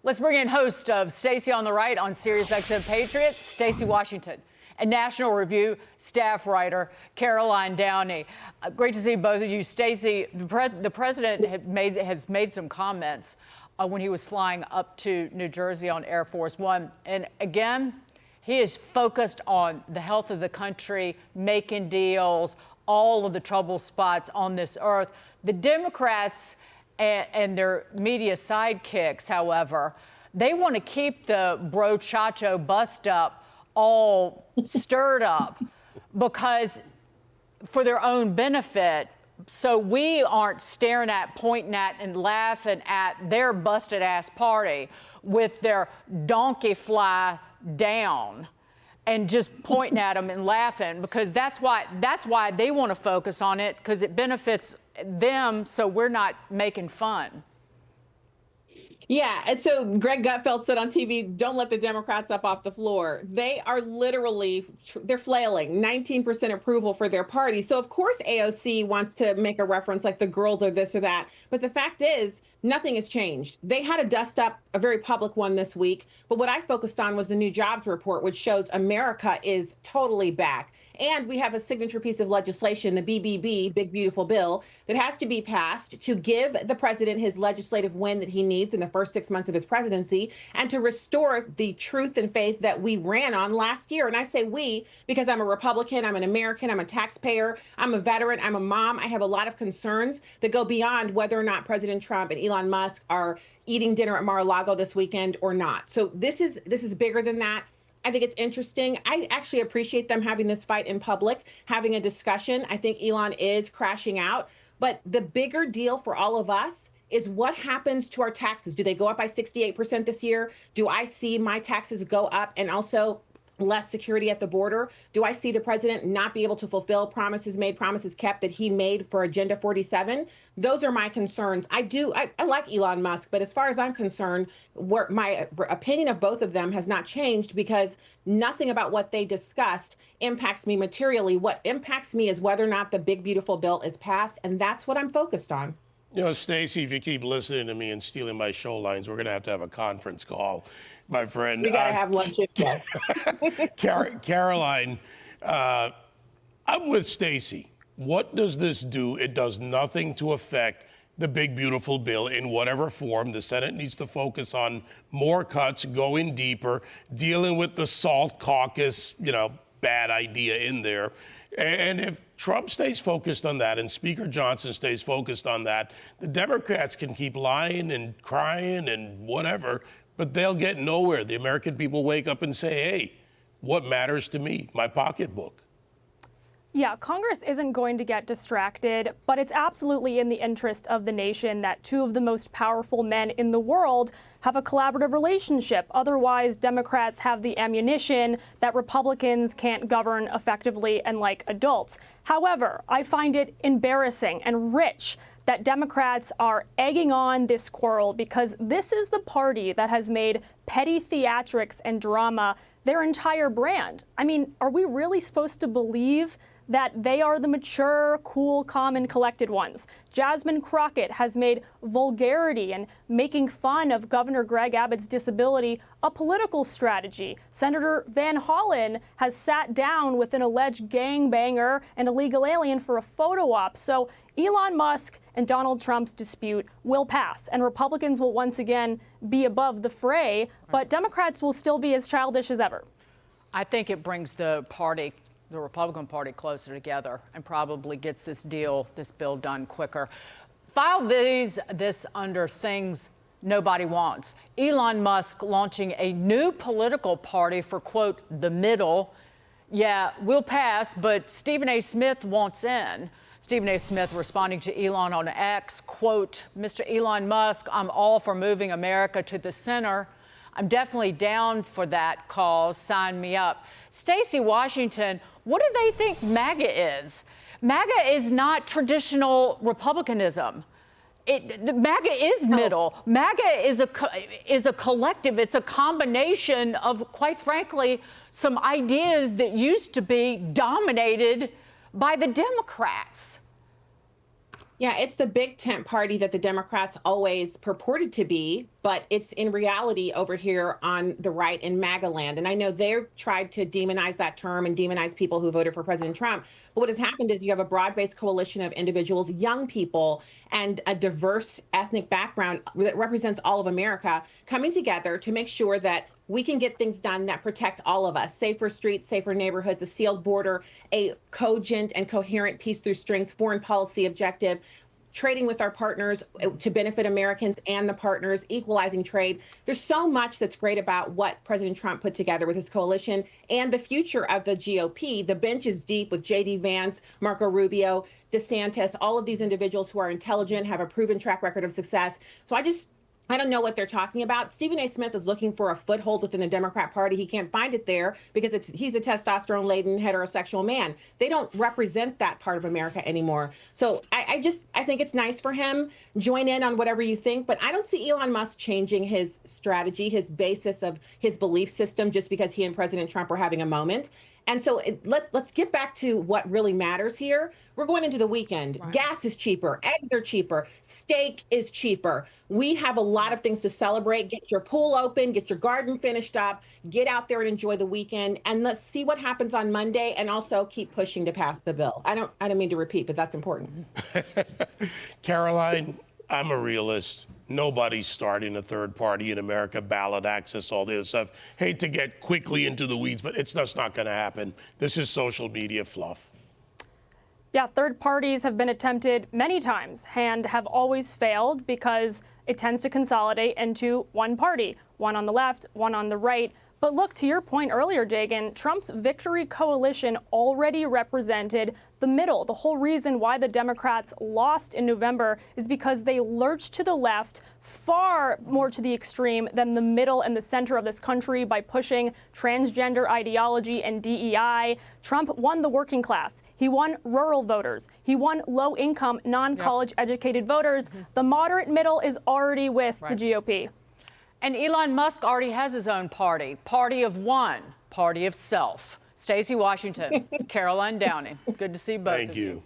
Let's bring in host of Stacy on the Right on SiriusXM Patriot, Stacy Washington, and National Review staff writer Caroline Downey. Great to see both of you. Stacy, the president has made some comments when he was flying up to New Jersey on Air Force One. And again, he is focused on the health of the country, making deals, all of the trouble spots on this earth. The Democrats and their media sidekicks, however, they want to keep the bro chacho bust up all stirred up because for their own benefit. So we aren't staring at, pointing at, and laughing at their busted ass party with their donkey fly down and just pointing at them and laughing, because that's why they want to focus on it, because it benefits them, so we're not making fun. Yeah, and so Greg Gutfeld said on TV, don't let the Democrats up off the floor. They are literally, they're flailing, 19% approval for their party. So of course AOC wants to make a reference like the girls are this or that. But the fact is, nothing has changed. They had to dust up a very public one this week. But what I focused on was the new jobs report, which shows America is totally back. And we have a signature piece of legislation, the BBB, Big Beautiful Bill, that has to be passed to give the president his legislative win that he needs in the first 6 months of his presidency and to restore the truth and faith that we ran on last year. And I say we because I'm a Republican, I'm an American, I'm a taxpayer, I'm a veteran, I'm a mom. I have a lot of concerns that go beyond whether or not President Trump and Elon Musk are eating dinner at Mar-a-Lago this weekend or not. So this is bigger than that. I think it's interesting. I actually appreciate them having this fight in public, having a discussion. I think Elon is crashing out. But the bigger deal for all of us is what happens to our taxes. Do they go up by 68% this year? Do I see my taxes go up and also less security at the border? Do I see the president not be able to fulfill promises made, promises kept that he made for Agenda 47? Those are my concerns. I like Elon Musk, but as far as I'm concerned, my opinion of both of them has not changed because nothing about what they discussed impacts me materially. What impacts me is whether or not the Big Beautiful Bill is passed, and that's what I'm focused on. You know, Stacy, if you keep listening to me and stealing my show lines, we're going to have a conference call, my friend. We got to have lunch. Caroline, I'm with Stacy. What does this do? It does nothing to affect the Big Beautiful Bill in whatever form. The Senate needs to focus on more cuts, going deeper, dealing with the SALT caucus, bad idea in there. And if Trump stays focused on that and Speaker Johnson stays focused on that, the Democrats can keep lying and crying and whatever, but they'll get nowhere. The American people wake up and say, hey, what matters to me? My pocketbook. Yeah, Congress isn't going to get distracted, but it's absolutely in the interest of the nation that two of the most powerful men in the world have a collaborative relationship. Otherwise, Democrats have the ammunition that Republicans can't govern effectively and like adults. However, I find it embarrassing and rich that Democrats are egging on this quarrel because this is the party that has made petty theatrics and drama their entire brand. I mean, are we really supposed to believe that they are the mature, cool, calm, and collected ones? Jasmine Crockett has made vulgarity and making fun of Governor Greg Abbott's disability a political strategy. Senator Van Hollen has sat down with an alleged gangbanger and illegal alien for a photo op. So Elon Musk and Donald Trump's dispute will pass, and Republicans will once again be above the fray, but Democrats will still be as childish as ever. I think it brings the Republican Party closer together and probably gets this bill done quicker. File this under things nobody wants. Elon Musk launching a new political party for, quote, the middle. Yeah, we'll pass, but Stephen A. Smith wants in. Stephen A. Smith responding to Elon on X, quote, Mr. Elon Musk, I'm all for moving America to the center. I'm definitely down for that cause. Sign me up. Stacy Washington, what do they think MAGA is? MAGA is not traditional Republicanism. MAGA is middle. MAGA is a collective. It's a combination of, quite frankly, some ideas that used to be dominated by the Democrats. Yeah, it's the big tent party that the Democrats always purported to be, but it's in reality over here on the right in MAGA land. And I know they've tried to demonize that term and demonize people who voted for President Trump. But what has happened is you have a broad-based coalition of individuals, young people, and a diverse ethnic background that represents all of America coming together to make sure that we can get things done that protect all of us. Safer streets, safer neighborhoods, a sealed border, a cogent and coherent peace through strength foreign policy objective, trading with our partners to benefit Americans and the partners, equalizing trade. There's so much that's great about what President Trump put together with his coalition and the future of the GOP. The bench is deep with J.D. Vance, Marco Rubio, DeSantis, all of these individuals who are intelligent, have a proven track record of success. So I don't know what they're talking about. Stephen A. Smith is looking for a foothold within the Democrat Party. He can't find it there because he's a testosterone-laden heterosexual man. They don't represent that part of America anymore. So I think it's nice for him. Join in on whatever you think, but I don't see Elon Musk changing his strategy, his basis of his belief system just because he and President Trump are having a moment. And so let's get back to what really matters here. We're going into the weekend. Right. Gas is cheaper. Eggs are cheaper. Steak is cheaper. We have a lot of things to celebrate. Get your pool open. Get your garden finished up. Get out there and enjoy the weekend. And let's see what happens on Monday. And also keep pushing to pass the bill. I don't mean to repeat, but that's important. Caroline, I'm a realist. Nobody's starting a third party in America, ballot access, all this stuff. Hate to get quickly into the weeds, but it's just not going to happen. This is social media fluff. Yeah, third parties have been attempted many times and have always failed because it tends to consolidate into one party, one on the left, one on the right. But look, to your point earlier, Dagan, Trump's victory coalition already represented the middle. The whole reason why the Democrats lost in November is because they lurched to the left far more to the extreme than the middle and the center of this country by pushing transgender ideology and DEI. Trump won the working class. He won rural voters. He won low-income, non-college educated voters. The moderate middle is already with the GOP. And Elon Musk already has his own party of one, party of self. Stacy Washington, Caroline Downey. Good to see both of you. Thank you.